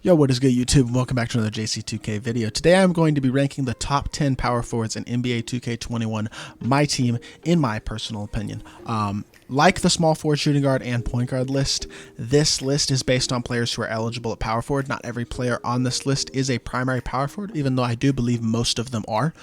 Yo, what is good, YouTube? Welcome back to another JC2K video. Today I'm going to be ranking the top 10 power forwards in NBA 2K21 Myteam, in my personal opinion. Like the small forward, shooting guard, and point guard list, this list is based on players who are eligible at power forward. Not every player on this list is a primary power forward, even though I do believe most of them are.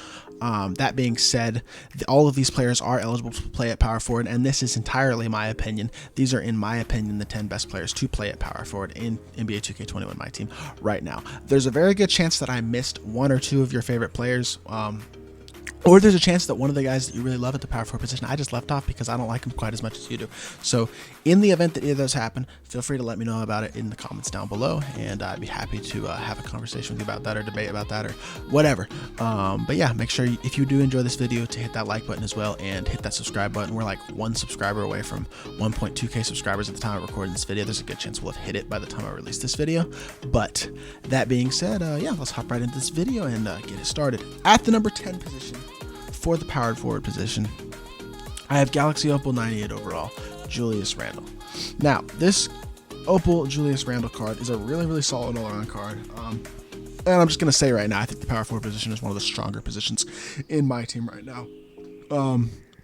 That being said, all of these players are eligible to play at power forward, and this is entirely my opinion. These are, in my opinion, the 10 best players to play at power forward in NBA 2K21 Myteam right now. There's a very good chance that I missed one or two of your favorite players. Or there's a chance that one of the guys that you really love at the power forward position I just left off because I don't like him quite as much as you do. So in the event that either of those happen, feel free to let me know about it in the comments down below, and I'd be happy to have a conversation with you about that, or debate about that, or whatever. But yeah, make sure if you do enjoy this video to hit that like button as well, and hit that subscribe button. We're like 1 subscriber away from 1.2k subscribers at the time of recording this video. There's a good chance we'll have hit it by the time I release this video. But that being said, yeah, let's hop right into this video and get it started. At the number 10 position, for the powered forward position, I have Galaxy Opal 98 overall, Julius Randle. Now, this Opal Julius Randle card is a really solid all-around card. And I'm just going to say right now, I think the power forward position is one of the stronger positions in my team right now.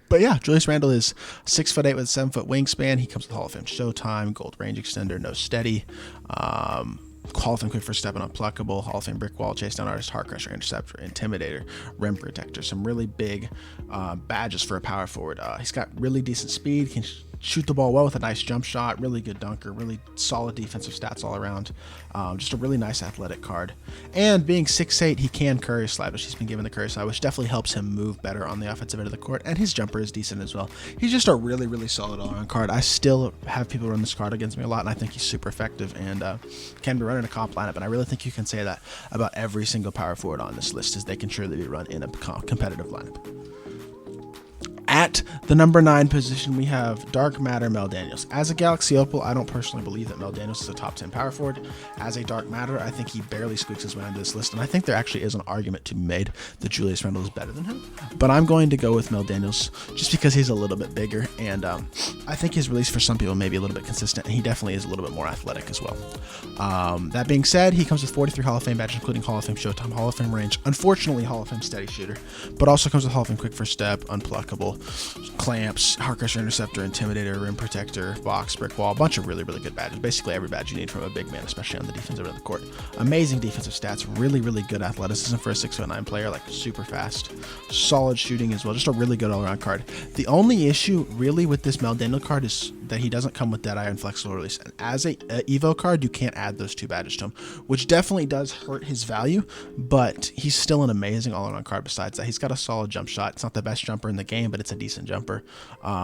But yeah, Julius Randle is 6'8" with a 7-foot wingspan. He comes with Hall of Fame Showtime, gold range extender, no steady. Hall of Fame quick first step and unpluckable, Hall of Fame brick wall, chase down artist, heart crusher, interceptor, intimidator, rim protector. Some really big badges for a power forward. He's got really decent speed, can shoot the ball well with a nice jump shot, really good dunker, really solid defensive stats all around. Just a really nice athletic card. And being 6'8", he can curry slide, which he's been given the curry slide, which definitely helps him move better on the offensive end of the court. And his jumper is decent as well. He's just a really solid all-around card. I still have people run this card against me a lot, and I think he's super effective and can be run in a comp lineup. And I really think you can say that about every single power forward on this list, is they can surely be run in a competitive lineup. At the number 9 position, we have Dark Matter Mel Daniels. As a Galaxy Opal, I don't personally believe that Mel Daniels is a top 10 power forward. As a Dark Matter, I think he barely squeaks his way into this list, and I think there actually is an argument to be made that Julius Randle is better than him. But I'm going to go with Mel Daniels just because he's a little bit bigger, and I think his release for some people may be a little bit consistent, and he definitely is a little bit more athletic as well. That being said, he comes with 43 Hall of Fame badges, including Hall of Fame Showtime, Hall of Fame range, unfortunately Hall of Fame steady shooter, but also comes with Hall of Fame quick first step, unpluckable, clamps, heart crusher, interceptor, intimidator, rim protector, box, brick wall, a bunch of really good badges. Basically every badge you need from a big man, especially on the defensive end of the court. Amazing defensive stats, really good athleticism for a 6'9" player, like super fast, solid shooting as well, just a really good all-around card. The only issue really with this Mel Daniel card is that he doesn't come with Deadeye and flexible release. And as a Evo card, you can't add those 2 badges to him, which definitely does hurt his value, but he's still an amazing all-around card. Besides that, he's got a solid jump shot. It's not the best jumper in the game, but it's a decent jumper.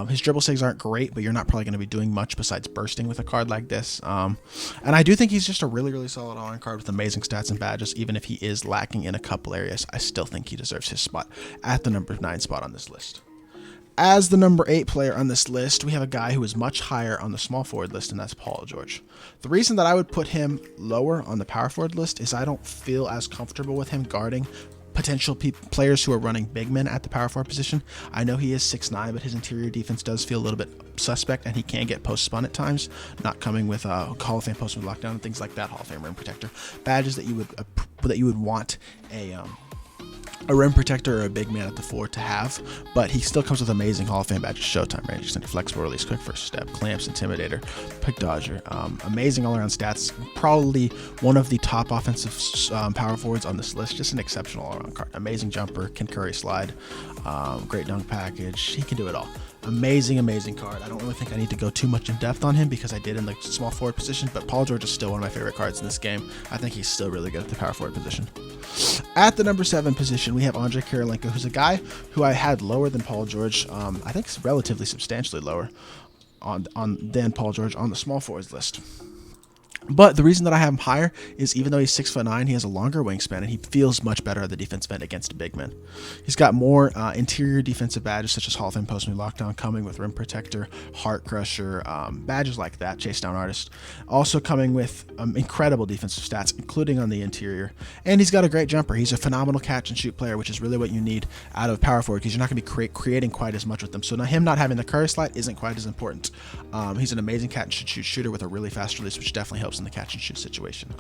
His dribble sigs aren't great, but you're not probably going to be doing much besides bursting with a card like this. And I do think he's just a really solid all-around card with amazing stats and badges. Even if he is lacking in a couple areas, I still think he deserves his spot at the number 9 spot on this list. As the number 8 player on this list, we have a guy who is much higher on the small forward list, and that's Paul George. The reason that I would put him lower on the power forward list is I don't feel as comfortable with him guarding potential players who are running big men at the power forward position. I know he is 6'9", but his interior defense does feel a little bit suspect, and he can get post-spun at times, not coming with Hall of Fame post-spun lockdown and things like that, Hall of Fame rim protector, badges that you would want a rim protector or a big man at the 4 to have. But he still comes with amazing Hall of Fame badges, Showtime, range extender, flexible release, quick first step, clamps, intimidator, pick dodger, amazing all-around stats, probably one of the top offensive power forwards on this list. Just an exceptional all-around card. Amazing jumper, can curry slide, great dunk package, he can do it all. Amazing card. I don't really think I need to go too much in depth on him because I did in the small forward position, but Paul George is still one of my favorite cards in this game. I think he's still really good at the power forward position. At the number 7 position, we have Andrei Kirilenko, who's a guy who I had lower than Paul George. I think it's relatively substantially lower than Paul George on the small forwards list. But the reason that I have him higher is even though he's 6'9", he has a longer wingspan, and he feels much better at the defensive end against big men. He's got more interior defensive badges such as Hall of Fame post-move lockdown, coming with rim protector, heart crusher, badges like that, chase down artist. Also coming with incredible defensive stats, including on the interior. And he's got a great jumper. He's a phenomenal catch and shoot player, which is really what you need out of power forward because you're not going to be creating quite as much with them. So now him not having the curry slide isn't quite as important. He's an amazing catch and shoot shooter with a really fast release, which definitely helps in the catch and shoot situation.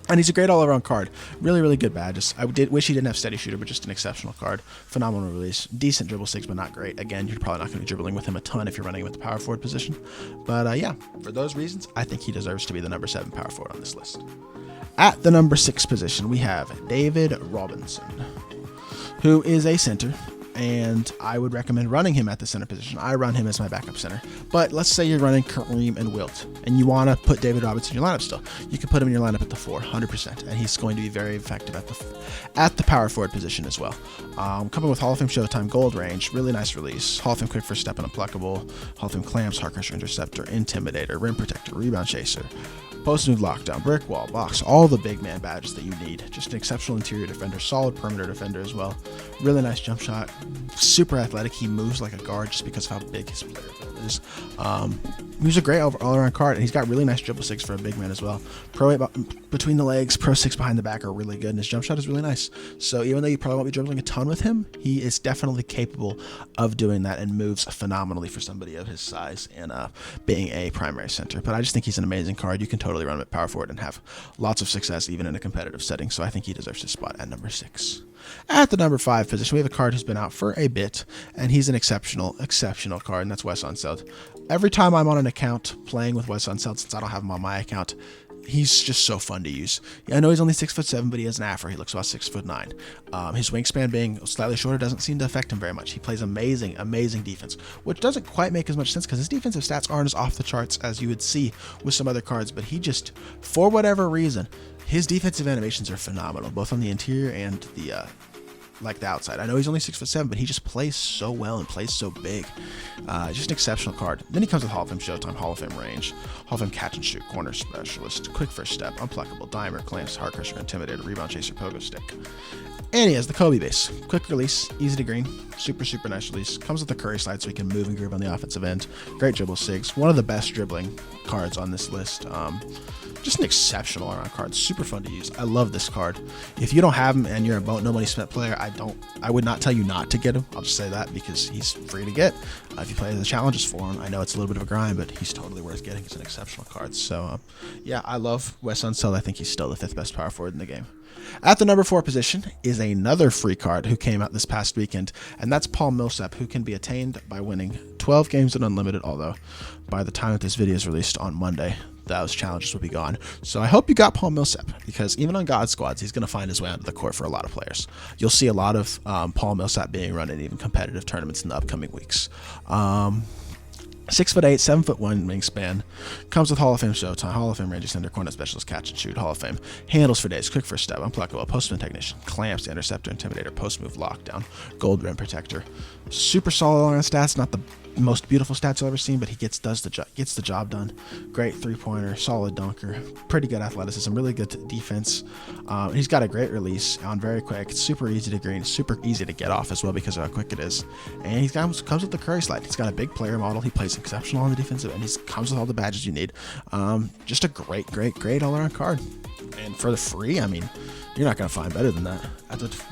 And he's a great all-around card. Really, really good badges. I wish he didn't have steady shooter, but just an exceptional card. Phenomenal release. Decent dribble six, but not great. Again, you're probably not going to be dribbling with him a ton if you're running him at the power forward position. But yeah, for those reasons, I think he deserves to be the number 7 power forward on this list. At the number 6 position, we have David Robinson, who is a center. And I would recommend running him at the center position. I run him as my backup center. But let's say you're running Kareem and Wilt, and you want to put David Robinson in your lineup still. You can put him in your lineup at the 4, 100%, and he's going to be very effective at the power forward position as well. Coming with Hall of Fame Showtime, Gold Range, really nice release. Hall of Fame Quick First Step and Unpluckable. Hall of Fame Clamps, Heart Crusher, Interceptor, Intimidator, Rim Protector, Rebound Chaser, Post Move Lockdown, Brick Wall, Box, all the big man badges that you need. Just an exceptional interior defender, solid perimeter defender as well. Really nice jump shot, super athletic. He moves like a guard just because of how big his player is. He's a great all-around card, and he's got really nice dribble 6 for a big man as well. Pro 8 between the legs, Pro 6 behind the back are really good, and his jump shot is really nice. So even though you probably won't be dribbling a ton with him, he is definitely capable of doing that and moves phenomenally for somebody of his size and being a primary center. But I just think he's an amazing card. You can totally run him at power forward and have lots of success even in a competitive setting. So I think he deserves his spot at number 6. At the number 5 position, we have a card who's been out for a bit, and he's an exceptional card, and that's Wes Unseld. Every time I'm on an account playing with Wes Unseld, since I don't have him on my account, he's just so fun to use. I know he's only 6'7", but he has an afro. He looks about 6'9". His wingspan being slightly shorter doesn't seem to affect him very much. He plays amazing defense, which doesn't quite make as much sense because his defensive stats aren't as off the charts as you would see with some other cards, but he just, for whatever reason, his defensive animations are phenomenal, both on the interior and the outside. I know he's only 6'7", but he just plays so well and plays so big. Just an exceptional card. Then he comes with Hall of Fame Showtime, Hall of Fame Range, Hall of Fame Catch and Shoot, Corner Specialist, Quick First Step, Unpluckable, Dimer, Clamps, Heart Crusher, Intimidator, Rebound Chaser, Pogo Stick. And he has the Kobe base. Quick release, easy to green, super nice release. Comes with the Curry slide so he can move and groove on the offensive end. Great dribble 6. One of the best dribbling cards on this list. Just an exceptional all-around card. Super fun to use. I love this card. If you don't have him and you're a no money spent player, I would not tell you not to get him. I'll just say that because he's free to get. If you play the challenges for him, I know it's a little bit of a grind, but he's totally worth getting. He's an exceptional card. So yeah, I love Wes Unseld. I think he's still the 5th best power forward in the game. At the number 4 position is another free card who came out this past weekend, and that's Paul Millsap, who can be attained by winning 12 games at Unlimited, although by the time that this video is released on Monday, those challenges will be gone. So I hope you got Paul Millsap, because even on God Squads, he's going to find his way onto the court for a lot of players. You'll see a lot of Paul Millsap being run in even competitive tournaments in the upcoming weeks. 6'8", 7'1" wingspan. Comes with Hall of Fame Showtime, Hall of Fame Range Extender, Corner Specialist, Catch and Shoot, Hall of Fame. Handles for days, Quick First Step, Unpluckable, Postman Technician, Clamps, Interceptor, Intimidator, Post Move Lockdown, Gold Rim Protector. Super solid on stats, not the most beautiful stats you'll ever seen, but he gets the job done. Great 3-pointer, solid dunker, pretty good athleticism, really good defense. He's got a great release on very quick, super easy to green, super easy to get off as well because of how quick it is. And he comes with the Curry slide. He's got a big player model. He plays exceptional on the defensive end. He comes with all the badges you need. Just a great all-around card. And for the free, I mean, you're not going to find better than that.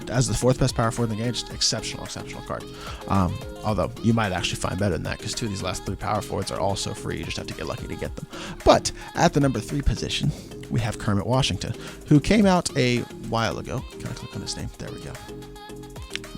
As the 4th best power forward in the game, just exceptional card. Although you might actually find better than that because 2 of these last 3 power forwards are also free. You just have to get lucky to get them. But at the number 3 position, we have Kermit Washington, who came out a while ago. Can I click on his name? There we go.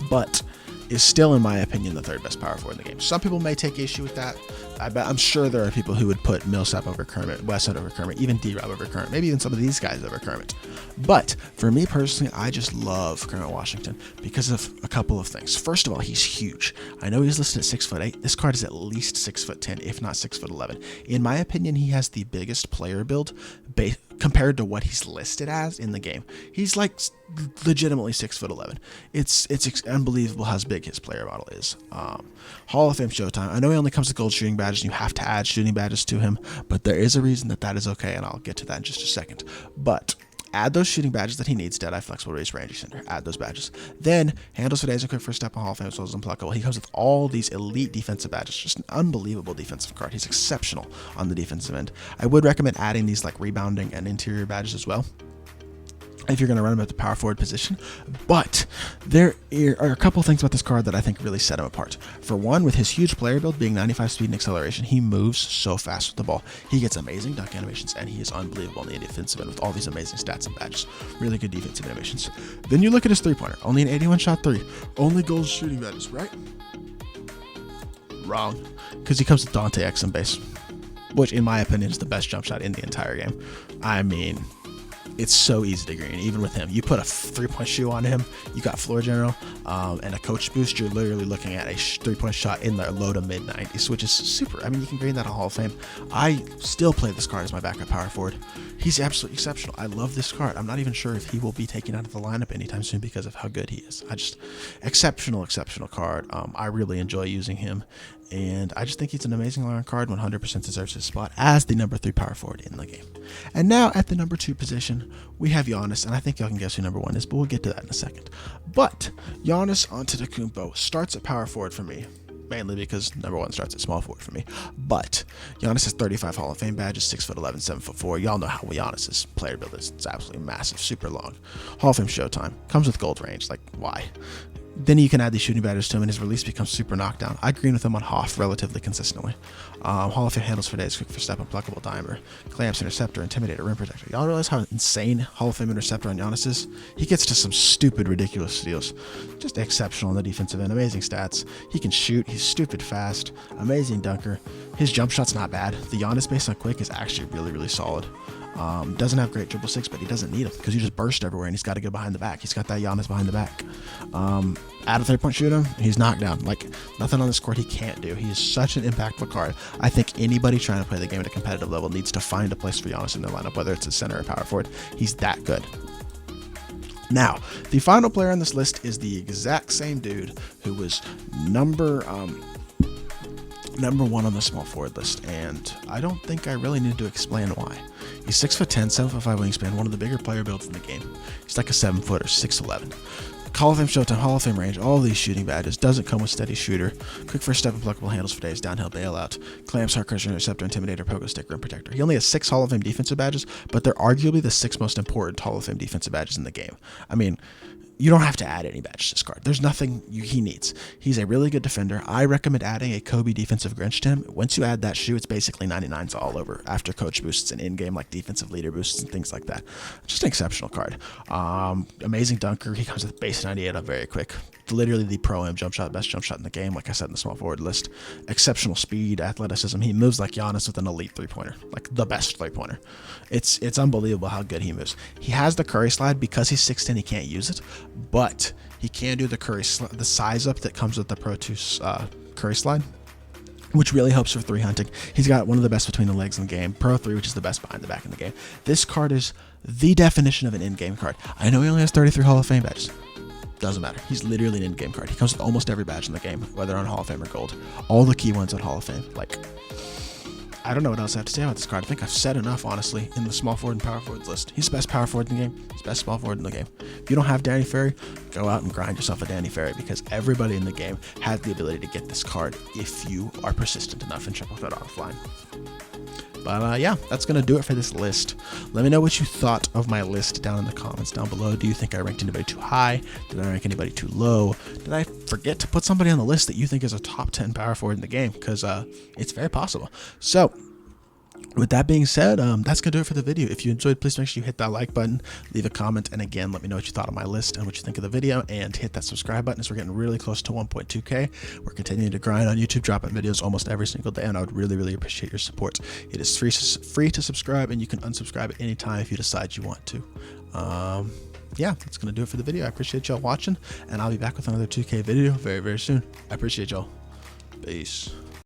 But is still, in my opinion, the 3rd best power forward in the game. Some people may take issue with that. I'm sure there are people who would put Millsap over Kermit, Westside over Kermit, even D-Rob over Kermit, maybe even some of these guys over Kermit. But for me personally, I just love Kermit Washington because of a couple of things. First of all, he's huge. I know he's listed at 6'8". This card is at least 6'10", if not 6'11". In my opinion, he has the biggest player build compared to what he's listed as in the game. He's like legitimately 6'11". It's unbelievable how big his player model is. Hall of Fame Showtime. I know he only comes with gold shooting badges, and you have to add shooting badges to him, but there is a reason that is okay, and I'll get to that in just a second. But add those shooting badges that he needs, Deadeye, Flexible Release, Range Extender. Add those badges. Then, Handles for Days and Quick First Step on Hall of Fame as well as Unpluckable. He comes with all these elite defensive badges. Just an unbelievable defensive card. He's exceptional on the defensive end. I would recommend adding these like rebounding and interior badges as well. if you're going to run him at the power forward position. But there are a couple things about this card that I think really set him apart. For one, with his huge player build being 95 speed and acceleration, he moves so fast with the ball. He gets amazing dunk animations, and he is unbelievable in the defensive end with all these amazing stats and badges. Really good defensive animations. Then you look at his three-pointer. Only an 81 shot three. Only gold shooting badges, right? Wrong. Because he comes with Dante X in base, which in my opinion is the best jump shot in the entire game. I mean, it's so easy to green, even with him. You put a three-point shoe on him, you got floor general, and a coach boost, you're literally looking at a three-point shot in the low to mid-90s, which is super. I mean, you can green that on Hall of Fame. I still play this card as my backup power forward. He's absolutely exceptional. I love this card. I'm not even sure if he will be taken out of the lineup anytime soon because of how good he is. Exceptional card. I really enjoy using him, and I just think he's an amazing all-around card. 100% deserves his spot as the number 3 power forward in the game. And now at the number 2 position, we have Giannis, and I think y'all can guess who number 1 is, but we'll get to that in a second. But Giannis Antetokounmpo starts at power forward for me, mainly because number 1 starts at small forward for me. But Giannis has 35 Hall of Fame badges, 6'11", 7'4". Y'all know how Giannis's player build is. It's absolutely massive, super long. Hall of Fame Showtime. Comes with gold range. Like, why? Then you can add these shooting badges to him, and his release becomes super knockdown. I green with him on Hoff relatively consistently. Hall of Fame handles for days, quick for step, unpluckable dimer, clamps, interceptor, intimidator, rim protector. Y'all realize how insane Hall of Fame interceptor on Giannis is? He gets to some stupid, ridiculous steals. Just exceptional on the defensive end. Amazing stats. He can shoot. He's stupid fast. Amazing dunker. His jump shot's not bad. The Giannis based on quick is actually really, really solid. Doesn't have great dribble six, but he doesn't need him because you just burst everywhere, and he's got to go behind the back. He's got that Giannis behind the back. Add a 3-point shooter, he's knocked down. Like, nothing on this court he can't do. He is such an impactful card. I think anybody trying to play the game at a competitive level needs to find a place for Giannis in their lineup, whether it's a center or power forward. He's that good. Now, the final player on this list is the exact same dude who was number 1 on the small forward list, and I don't think I really need to explain why. He's 6'10", 7'5" wingspan, one of the bigger player builds in the game. He's like a 7-footer, 6'11". Hall of Fame Showtime, Hall of Fame range, all of these shooting badges. Doesn't come with steady shooter. Quick first step, unpluckable handles for days, downhill bailout, clamps, hard crusher, interceptor, intimidator, pogo stick, rim protector. He only has 6 Hall of Fame defensive badges, but they're arguably the 6 most important Hall of Fame defensive badges in the game. I mean, you don't have to add any badges to this card. There's nothing he needs. He's a really good defender. I recommend adding a Kobe defensive Grinch to him. Once you add that shoe, it's basically 99s all over after coach boosts and in-game like defensive leader boosts and things like that. Just an exceptional card. Amazing dunker. He comes with base 98 up very quick. Literally the pro-am jump shot, best jump shot in the game, like I said in the small forward list. Exceptional speed, athleticism. He moves like Giannis with an elite three-pointer, like the best three-pointer. It's unbelievable how good he moves. He has the Curry slide. Because he's 6'10", he can't use it, but he can do the the size up that comes with the Pro 2 Curry slide, which really helps for 3 hunting. He's got one of the best between the legs in the game. Pro 3, which is the best behind the back in the game. This card is the definition of an in-game card. I know he only has 33 Hall of Fame badges. Doesn't matter. He's literally an in-game card. He comes with almost every badge in the game, whether on Hall of Fame or Gold. All the key ones on Hall of Fame. Like, I don't know what else I have to say about this card. I think I've said enough, honestly, in the small forward and power forwards list. He's the best power forward in the game. He's the best small forward in the game. If you don't have Danny Ferry, go out and grind yourself a Danny Ferry, because everybody in the game has the ability to get this card if you are persistent enough and triple threat offline. But yeah, that's going to do it for this list. Let me know what you thought of my list down in the comments down below. Do you think I ranked anybody too high? Did I rank anybody too low? Did I forget to put somebody on the list that you think is a top 10 power forward in the game? Because it's very possible. So with that being said, that's going to do it for the video. If you enjoyed, please make sure you hit that like button, leave a comment, and again, let me know what you thought of my list and what you think of the video, and hit that subscribe button as we're getting really close to 1.2K. We're continuing to grind on YouTube, dropping videos almost every single day, and I would really, really appreciate your support. It is free to subscribe, and you can unsubscribe at any time if you decide you want to. Yeah, that's going to do it for the video. I appreciate y'all watching, and I'll be back with another 2K video very, very soon. I appreciate y'all. Peace.